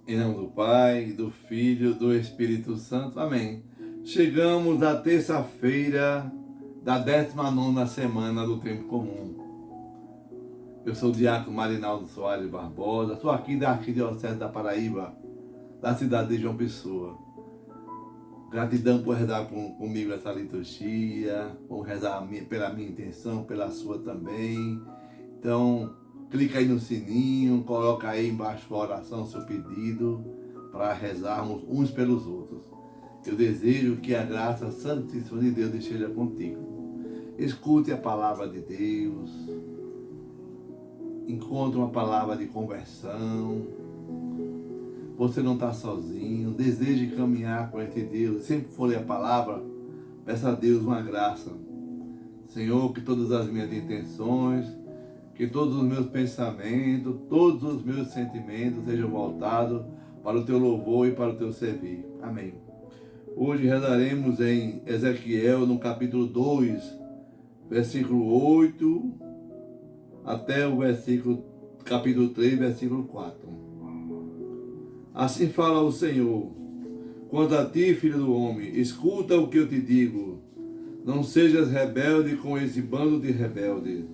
Em nome do Pai, do Filho, do Espírito Santo. Amém. Chegamos à terça-feira da 19ª semana do Tempo Comum. Eu sou o diácono Marinaldo Soares Barbosa, sou aqui da Arquidiocese da Paraíba, da cidade de João Pessoa. Gratidão por rezar comigo essa liturgia, por rezar pela minha intenção, pela sua também. Então, clica aí no sininho, coloca aí embaixo a oração, seu pedido, para rezarmos uns pelos outros. Eu desejo que a graça santíssima de Deus esteja contigo. Escute a palavra de Deus, encontre uma palavra de conversão. Você não está sozinho, deseje caminhar com esse Deus. Sempre for ler a palavra, peça a Deus uma graça. Senhor, que todas as minhas intenções, que todos os meus pensamentos, todos os meus sentimentos sejam voltados para o teu louvor e para o teu servir. Amém. Hoje rezaremos em Ezequiel, no capítulo 2, versículo 8, até o capítulo 3, versículo 4. Assim fala o Senhor: quanto a ti, filho do homem, escuta o que eu te digo. Não sejas rebelde com esse bando de rebeldes.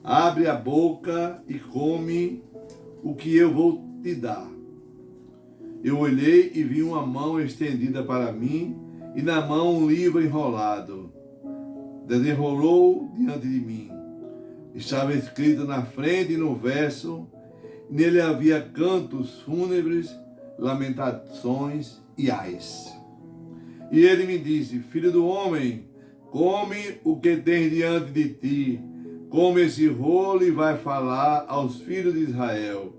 Abre a boca e come o que eu vou te dar. Eu olhei e vi uma mão estendida para mim, e na mão um livro enrolado. Desenrolou diante de mim. Estava escrito na frente e no verso, nele havia cantos fúnebres, lamentações e ais. E ele me disse: filho do homem, come o que tens diante de ti, come esse rolo e vai falar aos filhos de Israel.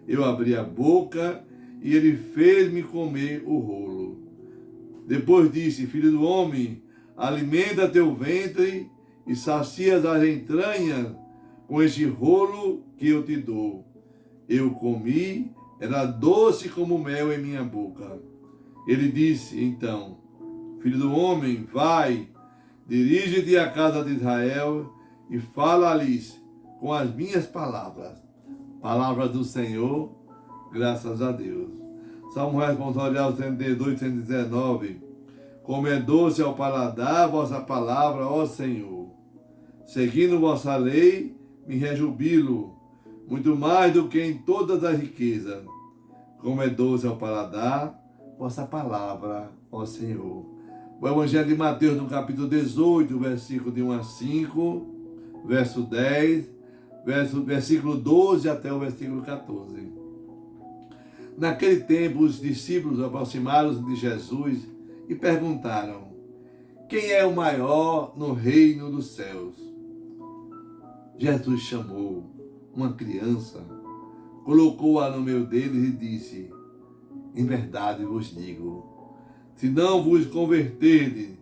Eu abri a boca e ele fez-me comer o rolo. Depois disse: filho do homem, alimenta teu ventre e sacias as entranhas com este rolo que eu te dou. Eu comi, era doce como mel em minha boca. Ele disse então: filho do homem, vai, dirige-te à casa de Israel e fala-lhes com as minhas palavras. Palavra do Senhor, graças a Deus. Salmo responsorial 118, 119. Como é doce ao paladar vossa palavra, ó Senhor. Seguindo vossa lei, me rejubilo, muito mais do que em todas as riquezas. Como é doce ao paladar vossa palavra, ó Senhor. O Evangelho de Mateus, no capítulo 18, versículo de 1 a 5, verso 10, versículo 12 até o versículo 14. Naquele tempo, os discípulos aproximaram-se de Jesus e perguntaram: quem é o maior no reino dos céus? Jesus chamou uma criança, colocou-a no meio deles e disse: em verdade vos digo, se não vos converterdes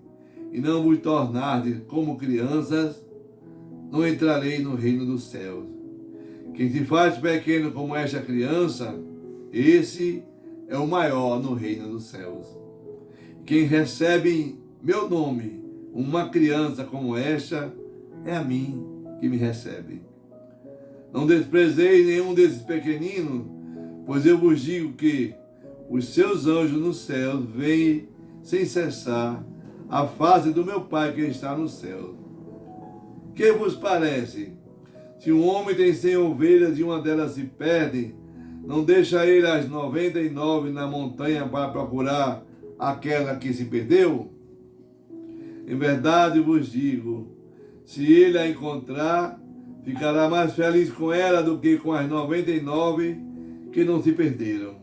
e não vos tornardes como crianças, não entrarei no reino dos céus. Quem se faz pequeno como esta criança, esse é o maior no reino dos céus. Quem recebe em meu nome uma criança como esta, é a mim que me recebe. Não desprezeis nenhum desses pequeninos, pois eu vos digo que os seus anjos no céu veem sem cessar a face do meu Pai que está no céu. Que vos parece? Se um homem tem 100 ovelhas e uma delas se perde, não deixa ele as 99 na montanha para procurar aquela que se perdeu? Em verdade vos digo, se ele a encontrar, ficará mais feliz com ela do que com as 99 que não se perderam.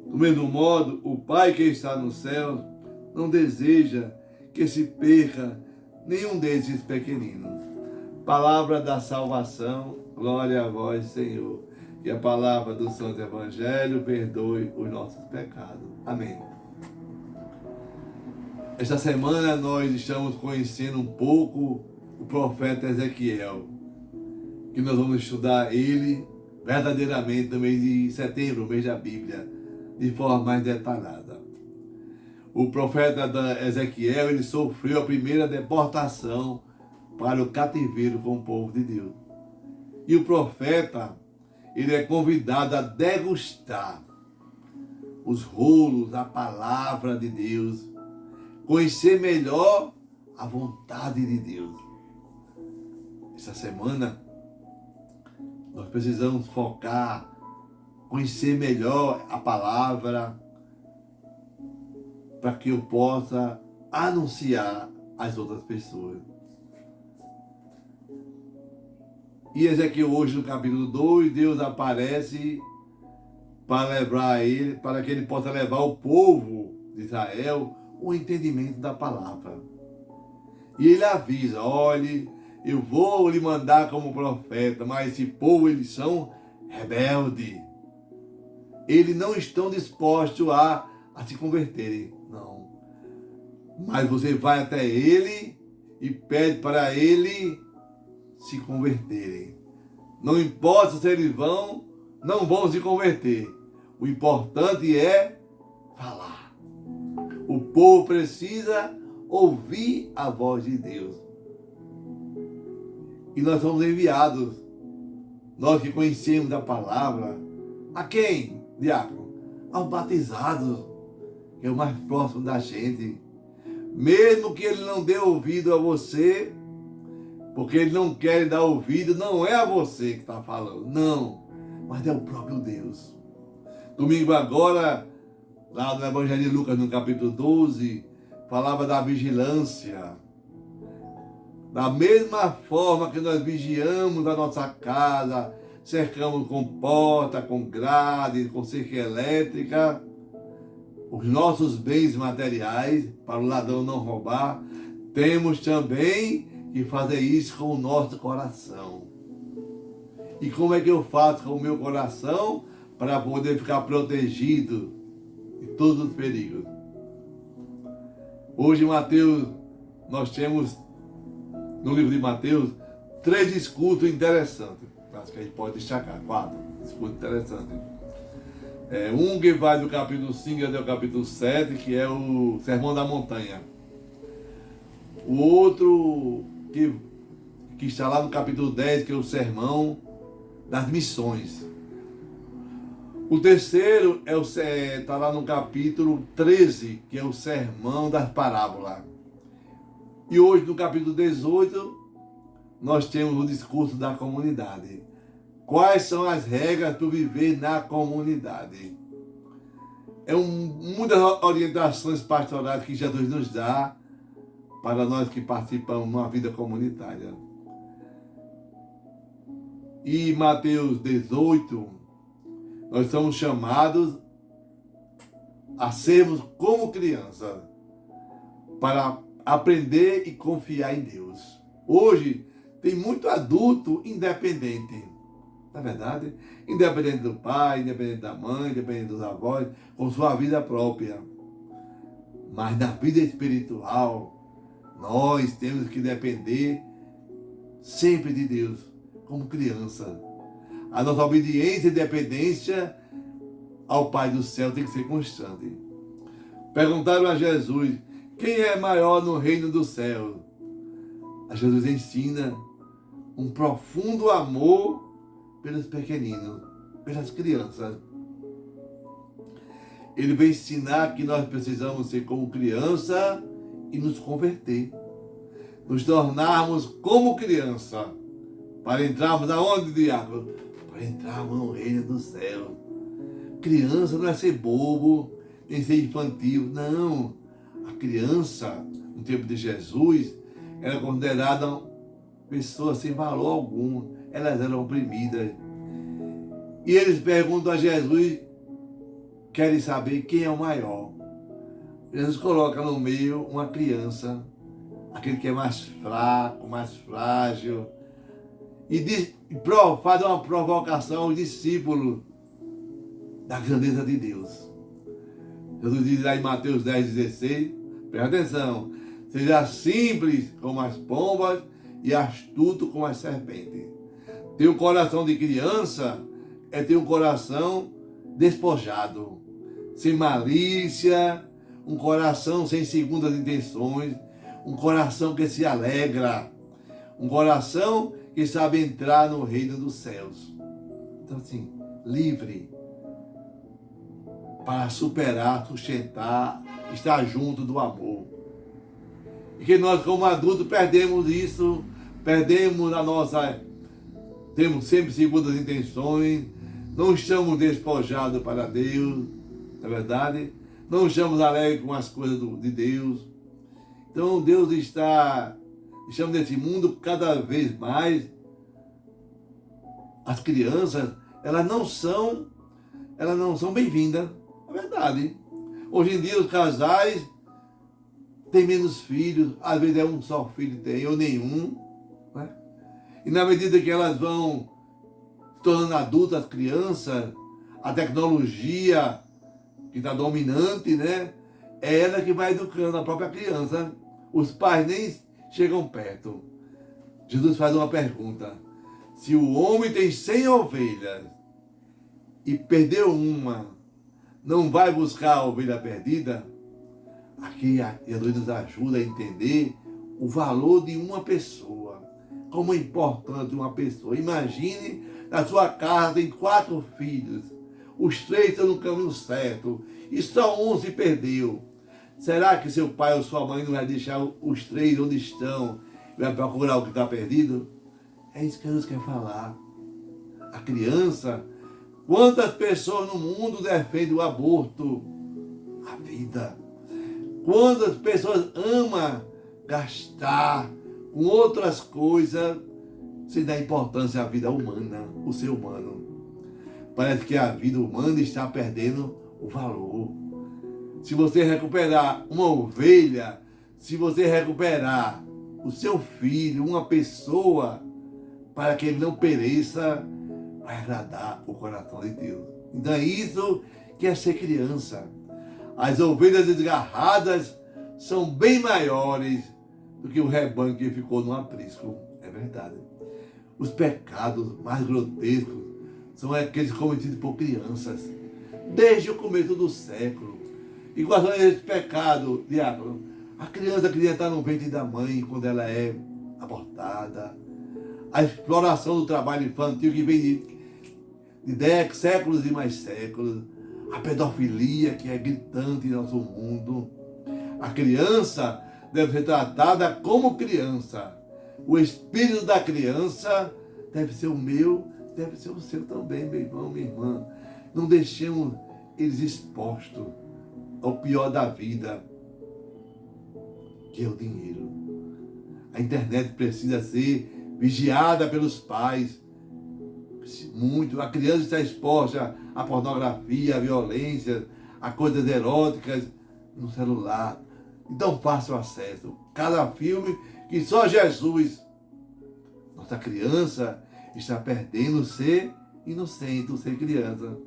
Do mesmo modo, o Pai que está no céu não deseja que se perca nenhum desses pequeninos. Palavra da salvação, glória a vós, Senhor. Que a palavra do Santo Evangelho perdoe os nossos pecados. Amém. Esta semana nós estamos conhecendo um pouco o profeta Ezequiel, que nós vamos estudar ele verdadeiramente no mês de setembro, mês da Bíblia, de forma mais detalhada. O profeta Ezequiel, ele sofreu a primeira deportação para o cativeiro com o povo de Deus. E o profeta, ele é convidado a degustar os rolos da palavra de Deus, conhecer melhor a vontade de Deus. Essa semana, nós precisamos focar, conhecer melhor a palavra, para que eu possa anunciar às outras pessoas. E Ezequiel hoje no capítulo 2, Deus aparece para que ele possa levar o povo de Israel o entendimento da palavra. E ele avisa, olhe, eu vou lhe mandar como profeta, mas esse povo, eles são rebeldes. Eles não estão dispostos a se converterem, não. Mas você vai até ele e pede para ele se converterem. Não importa se eles não vão se converter. O importante é falar. O povo precisa ouvir a voz de Deus. E nós somos enviados, nós que conhecemos a palavra, a quem, diácono? Aos batizados, que é o mais próximo da gente. Mesmo que ele não dê ouvido a você, porque ele não quer dar ouvido, não é a você que está falando, não, mas é o próprio Deus. Domingo agora, lá no Evangelho de Lucas, no capítulo 12, falava da vigilância. Da mesma forma que nós vigiamos a nossa casa, cercamos com porta, com grade, com cerca elétrica, os nossos bens materiais, para o ladrão não roubar, temos também que fazer isso com o nosso coração. E como é que eu faço com o meu coração para poder ficar protegido de todos os perigos? Hoje, Mateus, nós temos, no livro de Mateus, 3 discursos interessantes. Acho que a gente pode destacar, 4 discursos interessantes. Um que vai do capítulo 5 até o capítulo 7, que é o Sermão da Montanha. O outro que está lá no capítulo 10, que é o Sermão das Missões. O terceiro está lá no capítulo 13, que é o Sermão das Parábolas. E hoje, no capítulo 18, nós temos o discurso da comunidade. Quais são as regras para viver na comunidade? Muitas orientações pastorais que Jesus nos dá para nós que participamos numa vida comunitária. E Mateus 18, nós somos chamados a sermos como crianças, para aprender e confiar em Deus. Hoje, tem muito adulto independente. Na verdade, independente do pai, independente da mãe, independente dos avós, com sua vida própria. Mas na vida espiritual, nós temos que depender sempre de Deus, como criança. A nossa obediência e dependência ao Pai do céu tem que ser constante. Perguntaram a Jesus, quem é maior no reino do céu? A Jesus ensina um profundo amor pelos pequeninos, pelas crianças. Ele vai ensinar que nós precisamos ser como criança e nos converter. Nos tornarmos como criança. Para entrarmos aonde, diácono? Para entrarmos no reino do céu. Criança não é ser bobo, nem ser infantil. Não. A criança, no tempo de Jesus, era considerada pessoa sem valor algum. Elas eram oprimidas. E eles perguntam a Jesus, querem saber quem é o maior. Jesus coloca no meio uma criança, aquele que é mais fraco, mais frágil, e faz uma provocação aos discípulos da grandeza de Deus. Jesus diz lá em Mateus 10,16, presta atenção, seja simples como as pombas e astuto como as serpentes. Ter um coração de criança é ter um coração despojado, sem malícia, um coração sem segundas intenções, um coração que se alegra, um coração que sabe entrar no reino dos céus. Então assim, livre, para superar, sustentar, estar junto do amor. E que nós, como adultos, perdemos isso, perdemos a nossa... Temos sempre segundas intenções, não estamos despojados para Deus, não é verdade? Não estamos alegres com as coisas de Deus. Então Deus está deixando nesse mundo cada vez mais. As crianças, elas não são bem-vindas, é verdade. Hoje em dia os casais têm menos filhos, às vezes é um só filho tem, ou nenhum, né? E na medida que elas vão se tornando adultas, as crianças, a tecnologia que está dominante, né? É ela que vai educando a própria criança. Os pais nem chegam perto. Jesus faz uma pergunta. Se o homem tem 100 ovelhas e perdeu uma, não vai buscar a ovelha perdida? Aqui Jesus nos ajuda a entender o valor de uma pessoa. Como é importante uma pessoa. Imagine, na sua casa tem 4 filhos. Os 3 estão no caminho certo e só um se perdeu. Será que seu pai ou sua mãe não vai deixar os 3 onde estão e vai procurar o que está perdido? É isso que Jesus quer falar. A criança, quantas pessoas no mundo defendem o aborto? A vida. Quantas pessoas amam gastar com outras coisas sem dar importância à vida humana, o ser humano. Parece que a vida humana está perdendo o valor. Se você recuperar uma ovelha, se você recuperar o seu filho, uma pessoa, para que ele não pereça, vai agradar o coração de Deus. Então é isso que é ser criança. As ovelhas desgarradas são bem maiores do que o rebanho que ficou no aprisco. É verdade. Os pecados mais grotescos são aqueles cometidos por crianças, desde o começo do século. E quais são esses pecados, diácono? A criança queria estar no ventre da mãe quando ela é abortada. A exploração do trabalho infantil que vem de séculos e mais séculos. A pedofilia que é gritante em nosso mundo. A criança deve ser tratada como criança. O espírito da criança deve ser o meu, deve ser o seu também, meu irmão, minha irmã. Não deixemos eles expostos ao pior da vida, que é o dinheiro. A internet precisa ser vigiada pelos pais. Muito. A criança está exposta à pornografia, à violência, a coisas eróticas no celular. Então faça o acesso. Cada filme que só Jesus. Nossa criança está perdendo ser inocente, ser criança.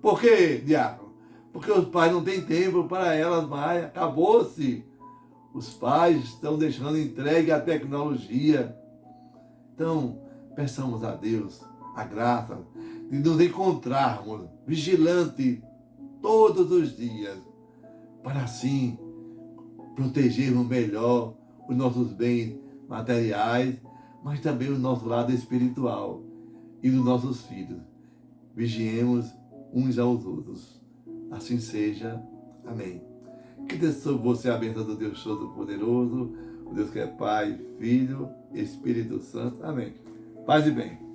Por quê, diácono? Porque os pais não têm tempo para elas mais. Acabou-se. Os pais estão deixando entregue à tecnologia. Então, peçamos a Deus a graça de nos encontrarmos vigilante todos os dias, para assim protegermos melhor os nossos bens materiais, mas também o nosso lado espiritual e dos nossos filhos. Vigiemos uns aos outros. Assim seja. Amém. Que desça sobre você a bênção do Deus Todo-Poderoso, o Deus que é Pai, Filho, Espírito Santo. Amém. Paz e bem.